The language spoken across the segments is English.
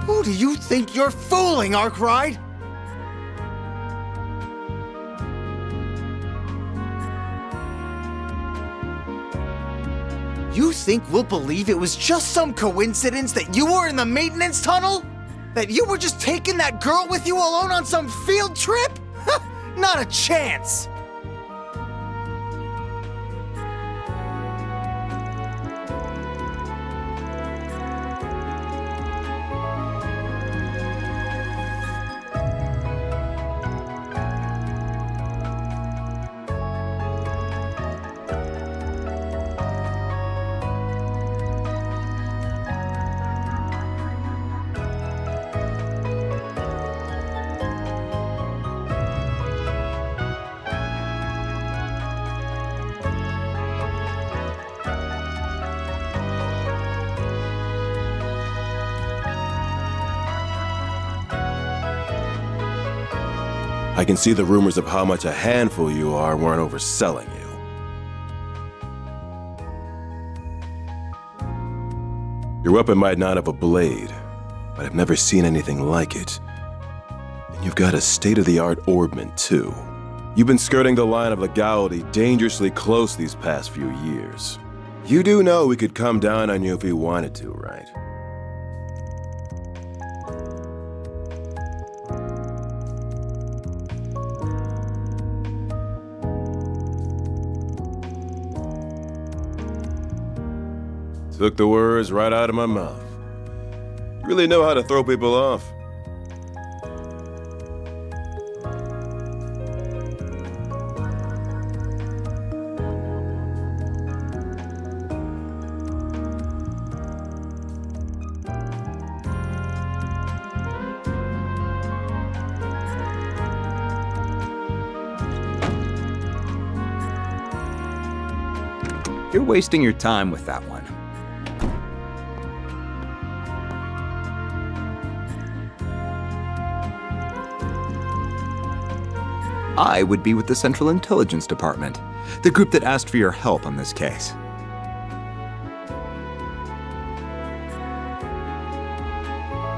Who do you think you're fooling, Arkwright? You think we'll believe it was just some coincidence that you were in the maintenance tunnel? That you were just taking that girl with you alone on some field trip? Not a chance! I can see the rumors of how much a handful you are weren't overselling you. Your weapon might not have a blade, but I've never seen anything like it. And you've got a state-of-the-art orbment, too. You've been skirting the line of legality dangerously close these past few years. You do know we could come down on you if we wanted to, right? Took the words right out of my mouth. You really know how to throw people off. You're wasting your time with that one. I would be with the Central Intelligence Department, the group that asked for your help on this case.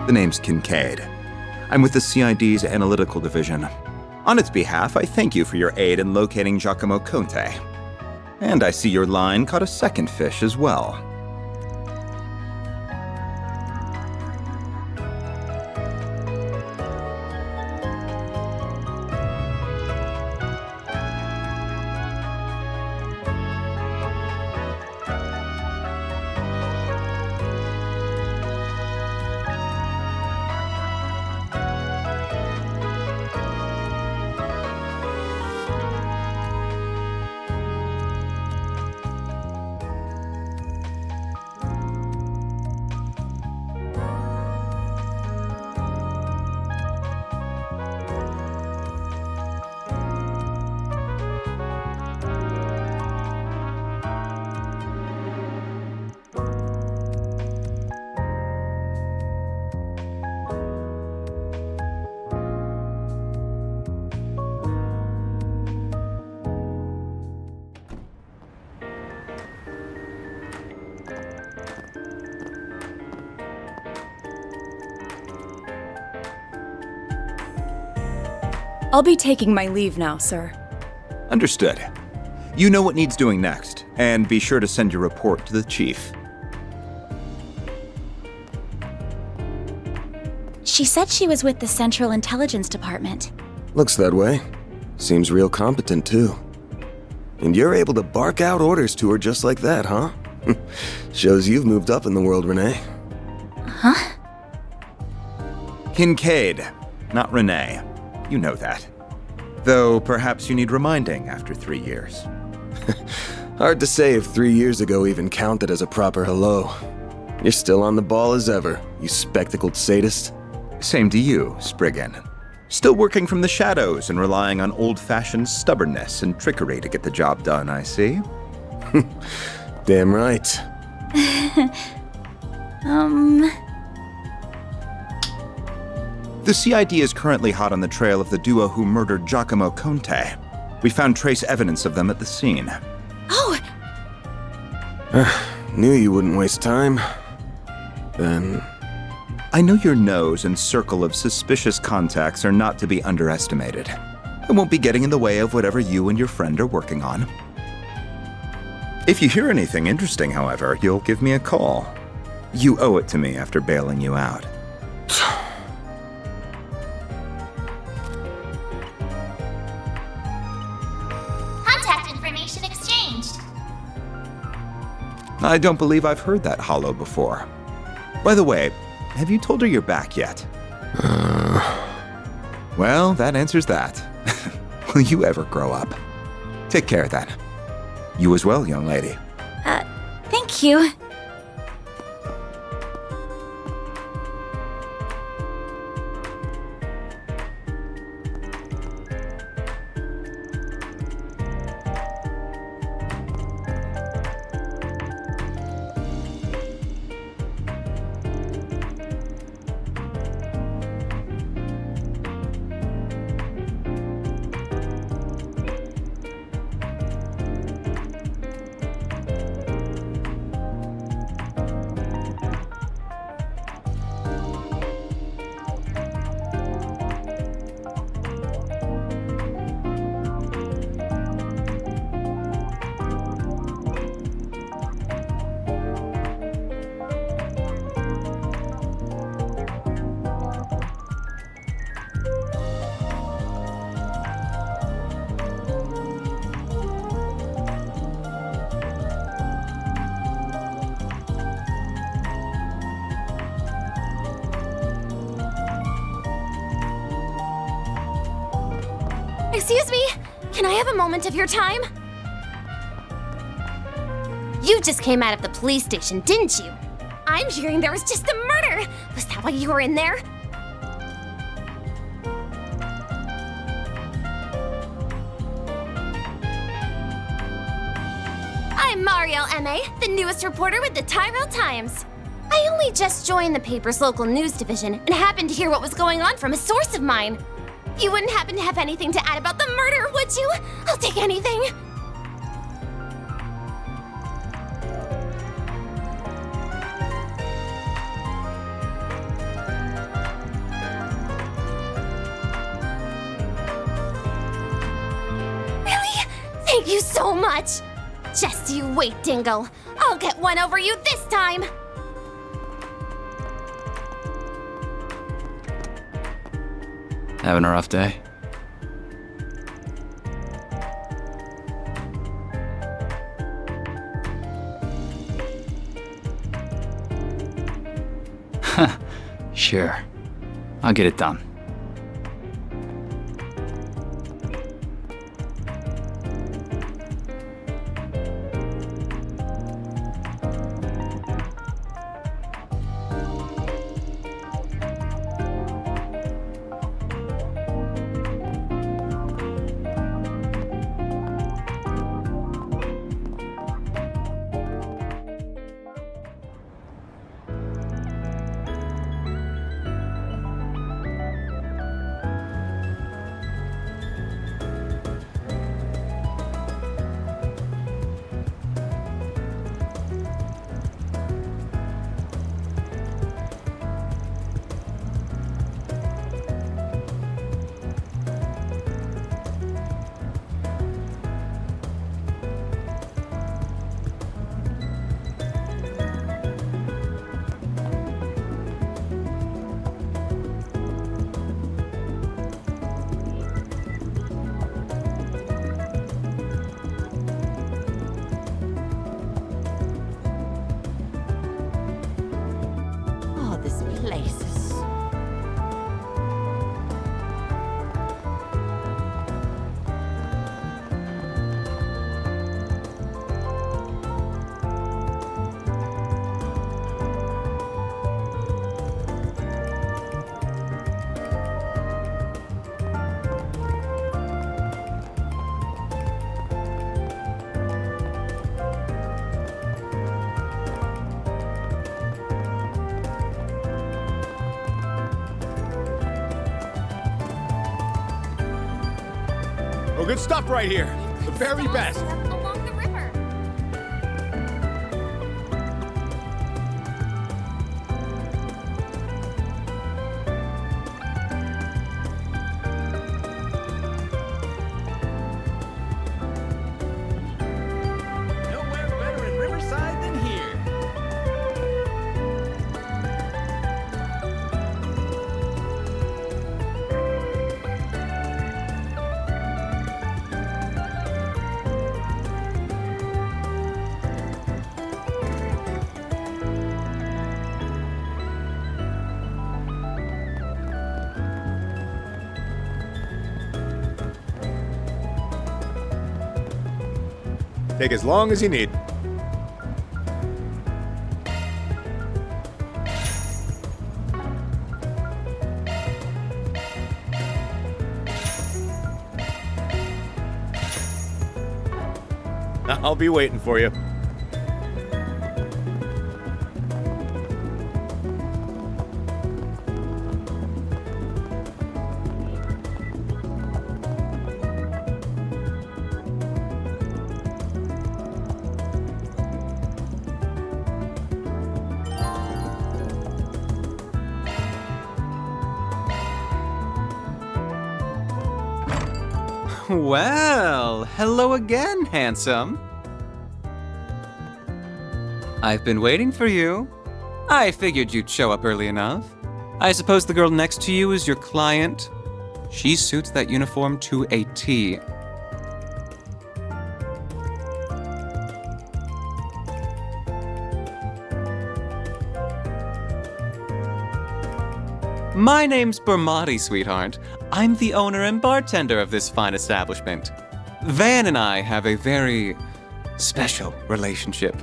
The name's Kincaid. I'm with the CID's Analytical Division. On its behalf, I thank you for your aid in locating Giacomo Conte. And I see your line caught a second fish as well. I'll be taking my leave now, sir. Understood. You know what needs doing next, and be sure to send your report to the chief. She said she was with the Central Intelligence Department. Looks that way. Seems real competent, too. And you're able to bark out orders to her just like that, huh? Shows you've moved up in the world, Renee. Huh? Kincaid, not Renee. You know that. Though perhaps you need reminding after 3 years. Hard to say if 3 years ago even counted as a proper hello. You're still on the ball as ever, you spectacled sadist. Same to you, Spriggan. Still working from the shadows and relying on old-fashioned stubbornness and trickery to get the job done, I see. Damn right. The CID is currently hot on the trail of the duo who murdered Giacomo Conte. We found trace evidence of them at the scene. Oh, Knew you wouldn't waste time. Then... I know your nose and circle of suspicious contacts are not to be underestimated. I won't be getting in the way of whatever you and your friend are working on. If you hear anything interesting, however, you'll give me a call. You owe it to me after bailing you out. Contact information exchanged. I don't believe I've heard that hollow before. By the way, have you told her you're back yet? Well, that answers that. Will you ever grow up? Take care then. You as well, young lady. thank you. Excuse me, can I have a moment of your time? You just came out of the police station, didn't you? I'm hearing there was just a murder. Was that why you were in there? I'm Mariel M.A., the newest reporter with the Tyrell Times. I only just joined the paper's local news division and happened to hear what was going on from a source of mine. You wouldn't happen to have anything to add about the murder, would you? I'll take anything. Really? Thank you so much. Just you wait, Dingle. I'll get one over you this time. Having a rough day? Sure. I'll get it done. Good stuff right here. The very best. Along the river. Nowhere better in Riverside than here. Take as long as you need. I'll be waiting for you. Well, hello again, handsome. I've been waiting for you. I figured you'd show up early enough. I suppose the girl next to you is your client? She suits that uniform to a T. My name's Bermati, sweetheart. I'm the owner and bartender of this fine establishment. Van and I have a very special relationship.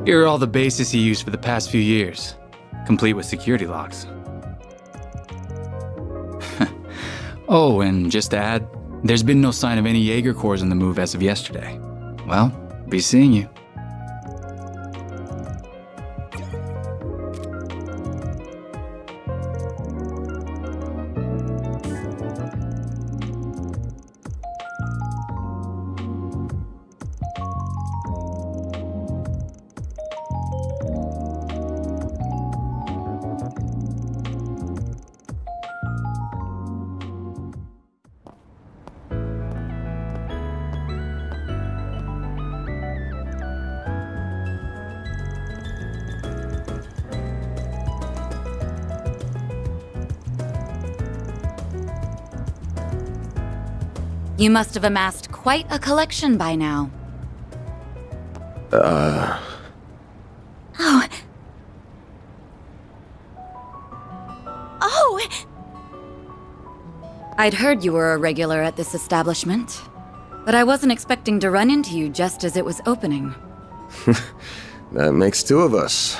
Here are all the bases he used for the past few years, complete with security locks. Oh, and just to add, there's been no sign of any Jaeger cores on the move as of yesterday. Well, be seeing you. You must have amassed quite a collection by now. Oh. Oh! I'd heard you were a regular at this establishment, but I wasn't expecting to run into you just as it was opening. That makes two of us.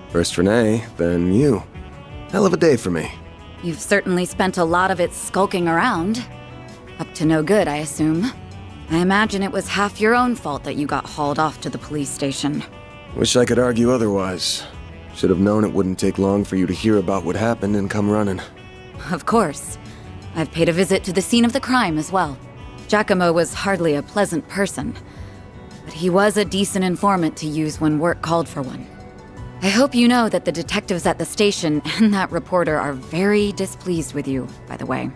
First Renee, then you. Hell of a day for me. You've certainly spent a lot of it skulking around. Up to no good, I assume. I imagine it was half your own fault that you got hauled off to the police station. Wish I could argue otherwise. Should have known it wouldn't take long for you to hear about what happened and come running. Of course. I've paid a visit to the scene of the crime as well. Giacomo was hardly a pleasant person, but he was a decent informant to use when work called for one. I hope you know that the detectives at the station and that reporter are very displeased with you, by the way.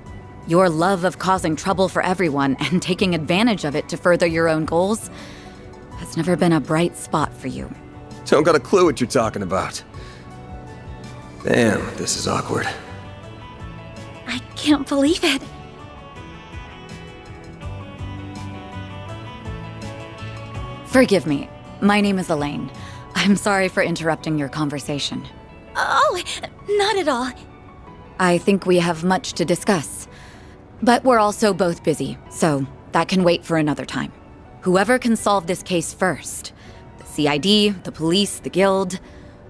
Your love of causing trouble for everyone and taking advantage of it to further your own goals has never been a bright spot for you. Don't got a clue what you're talking about. Damn, this is awkward. I can't believe it. Forgive me. My name is Elaine. I'm sorry for interrupting your conversation. Oh, not at all. I think we have much to discuss. But we're also both busy, so that can wait for another time. Whoever can solve this case first, the CID, the police, the guild,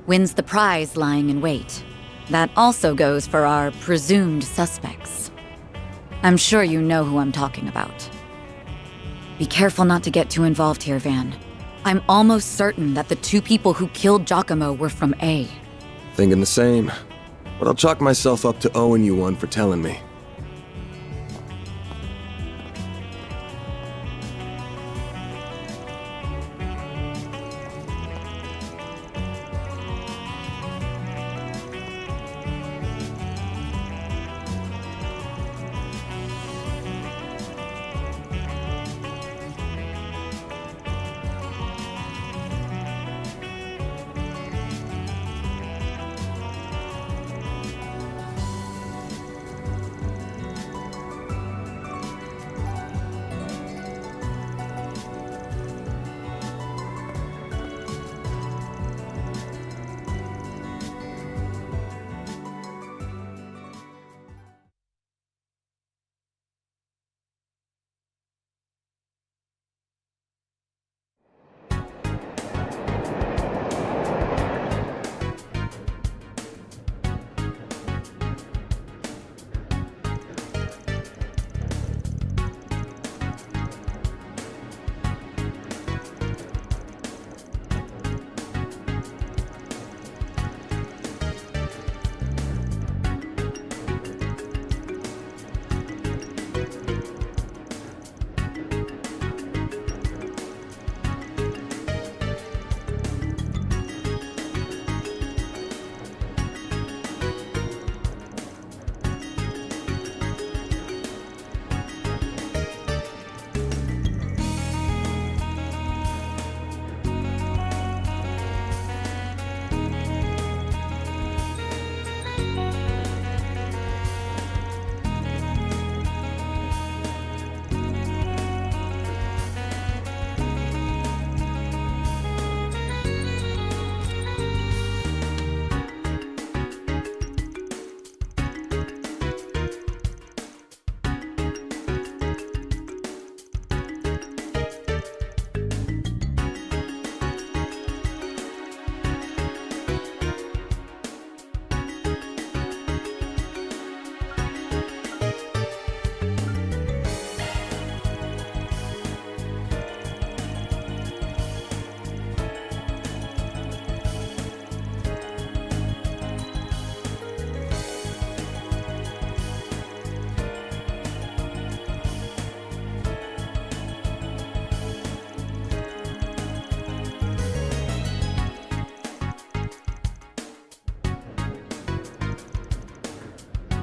wins the prize lying in wait. That also goes for our presumed suspects. I'm sure you know who I'm talking about. Be careful not to get too involved here, Van. I'm almost certain that the two people who killed Giacomo were from A. Thinking the same. But I'll chalk myself up to owing you one for telling me.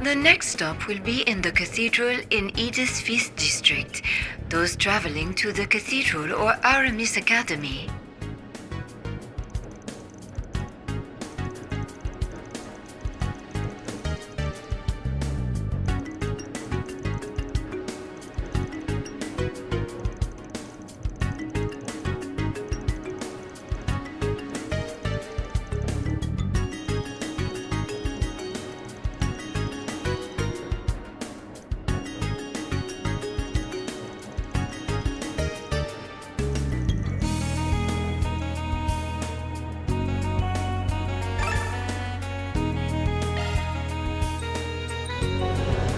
The next stop will be in the cathedral in Edith's 5th district. Those traveling to the cathedral or Aramis Academy.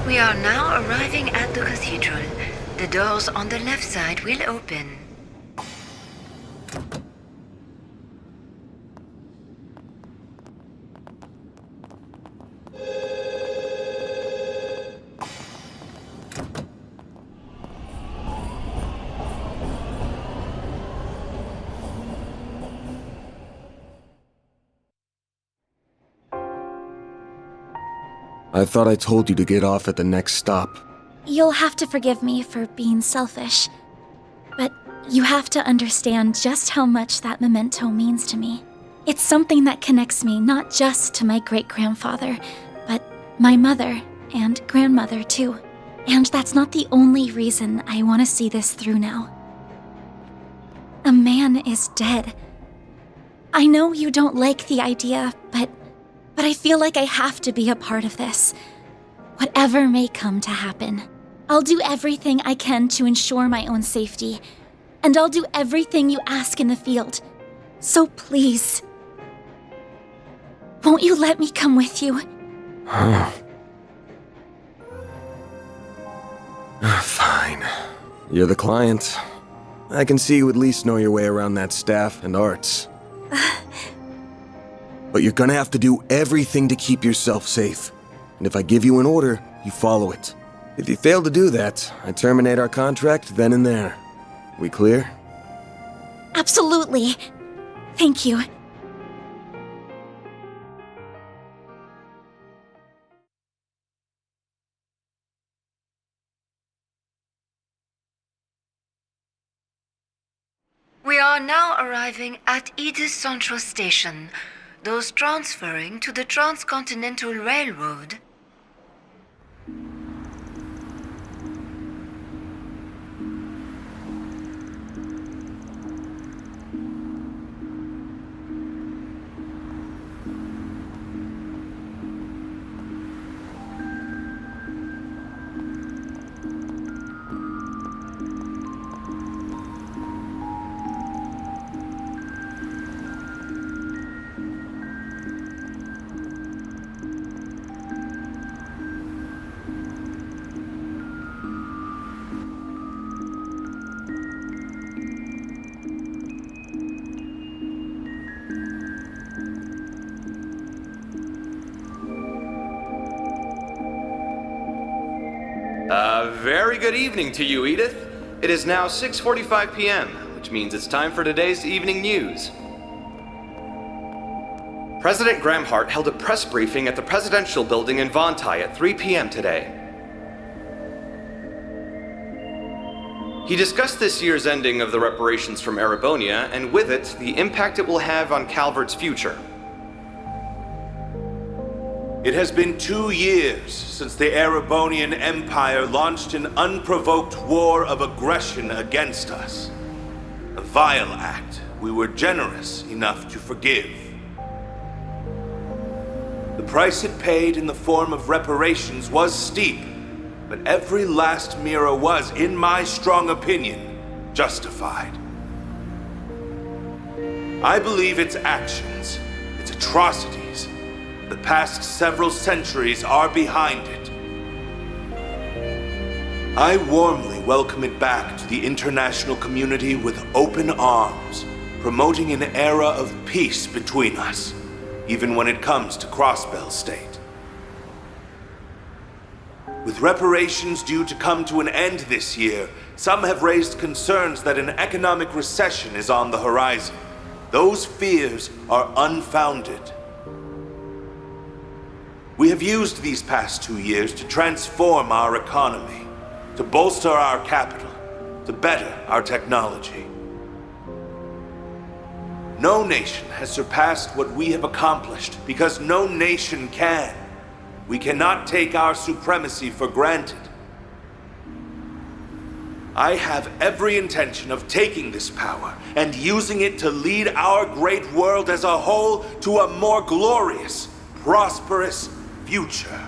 We are now arriving at the cathedral. The doors on the left side will open. I thought I told you to get off at the next stop. You'll have to forgive me for being selfish, but you have to understand just how much that memento means to me. It's something that connects me not just to my great-grandfather, but my mother and grandmother too. And that's not the only reason I want to see this through now. A man is dead. I know you don't like the idea, but I feel like I have to be a part of this. Whatever may come to happen, I'll do everything I can to ensure my own safety, and I'll do everything you ask in the field. So please, won't you let me come with you? Fine. You're the client. I can see you at least know your way around that staff and arts. But you're gonna have to do everything to keep yourself safe. And if I give you an order, you follow it. If you fail to do that, I terminate our contract then and there. We clear? Absolutely. Thank you. We are now arriving at Edith Central Station. Those transferring to the Transcontinental Railroad. Very good evening to you, Edith. It is now 6:45 p.m., which means it's time for today's evening news. President Gramhart held a press briefing at the Presidential Building in Vontai at 3 p.m. today. He discussed this year's ending of the reparations from Erebonia, and with it, the impact it will have on Calvert's future. It has been 2 years since the Erebonian Empire launched an unprovoked war of aggression against us. A vile act we were generous enough to forgive. The price it paid in the form of reparations was steep, but every last lira was, in my strong opinion, justified. I believe its actions, its atrocities, the past several centuries are behind it. I warmly welcome it back to the international community with open arms, promoting an era of peace between us, even when it comes to Crossbell State. With reparations due to come to an end this year, some have raised concerns that an economic recession is on the horizon. Those fears are unfounded. We have used these past 2 years to transform our economy, to bolster our capital, to better our technology. No nation has surpassed what we have accomplished because no nation can. We cannot take our supremacy for granted. I have every intention of taking this power and using it to lead our great world as a whole to a more glorious, prosperous future.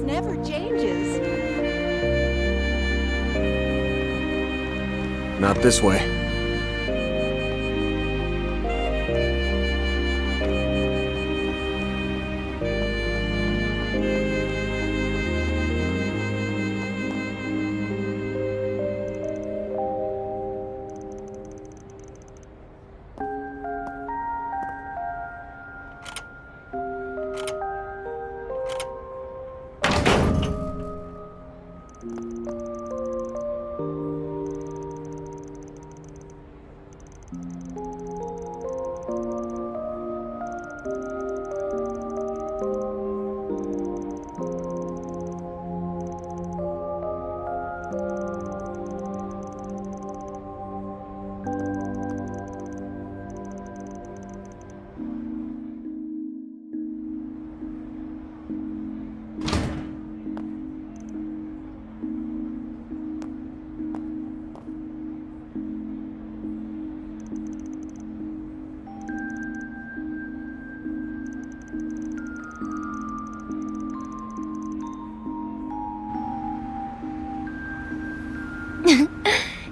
Never changes. Not this way.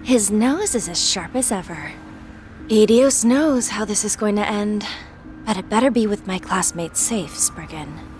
His nose is as sharp as ever. Edios knows how this is going to end. But it better be with my classmates safe, Spriggan.